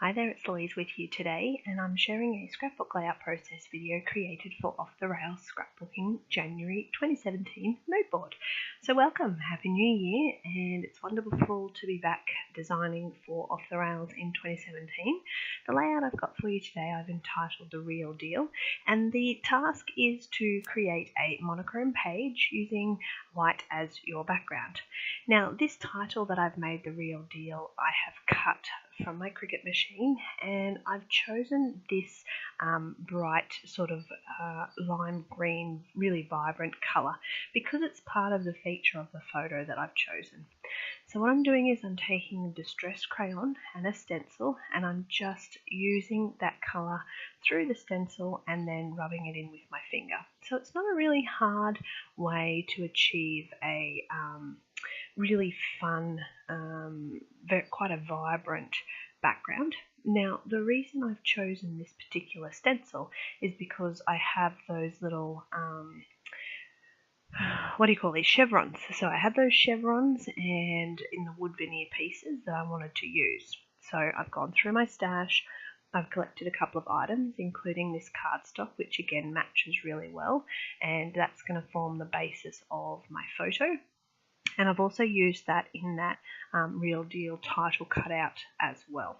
Hi there, it's Louise with you today, and I'm sharing a scrapbook layout process video created for Off the Rails Scrapbooking January 2017 mood board. So welcome, Happy New Year, and it's wonderful to be back designing for Off the Rails in 2017. The layout I've got for you today I've entitled The Real Deal, and the task is to create a monochrome page using white as your background. Now this title that I've made, The Real Deal, I have cut from my Cricut machine, and I've chosen this bright sort of lime green, really vibrant colour because it's part of the feature of the photo that I've chosen. So what I'm doing is I'm taking a distress crayon and a stencil, and I'm just using that colour through the stencil and then rubbing it in with my finger. So it's not a really hard way to achieve a really fun, quite a vibrant background. Now the reason I've chosen this particular stencil is because I have those little what do you call these, chevrons. So I had those chevrons and in the wood veneer pieces that I wanted to use. So I've gone through my stash. I've collected a couple of items, including this cardstock, which again matches really well, and that's going to form the basis of my photo. And I've also used that in that Real Deal title cutout as well.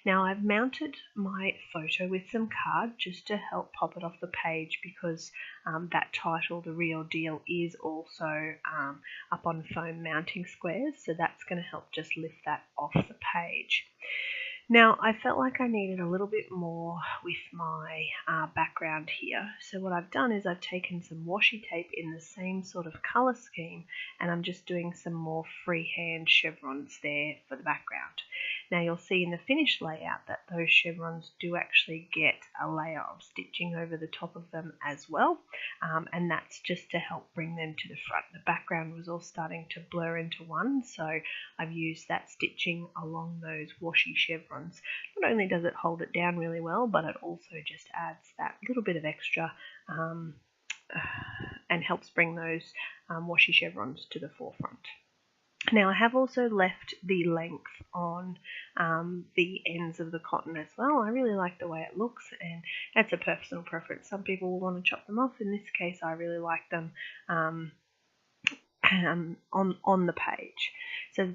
Now I've mounted my photo with some card just to help pop it off the page, because that title, The Real Deal, is also up on foam mounting squares, so that's going to help just lift that off the page. Now I felt like I needed a little bit more with my background here, so what I've done is I've taken some washi tape in the same sort of colour scheme, and I'm just doing some more freehand chevrons there for the background. Now you'll see in the finished layout that those chevrons do actually get a layer of stitching over the top of them as well, and that's just to help bring them to the front. The background was all starting to blur into one, so I've used that stitching along those washi chevrons. Not only does it hold it down really well, but it also just adds that little bit of extra and helps bring those washi chevrons to the forefront. Now I have also left the length on the ends of the cotton as well. I really like the way it looks, and that's a personal preference. Some people will want to chop them off. In this case I really like them on the page. So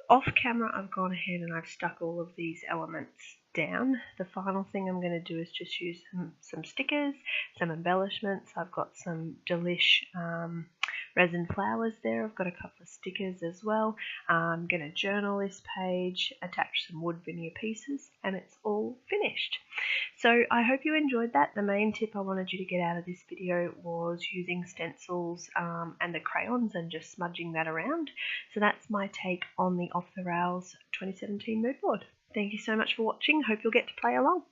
off camera I've gone ahead and I've stuck all of these elements down. The final thing I'm going to do is just use some stickers, some embellishments. I've got some Delish resin flowers there. I've got a couple of stickers as well. I'm going to journal this page, attach some wood veneer pieces, and it's all finished. So I hope you enjoyed that. The main tip I wanted you to get out of this video was using stencils and the crayons and just smudging that around. So that's my take on the Off the Rails 2017 mood board. Thank you so much for watching. Hope you'll get to play along.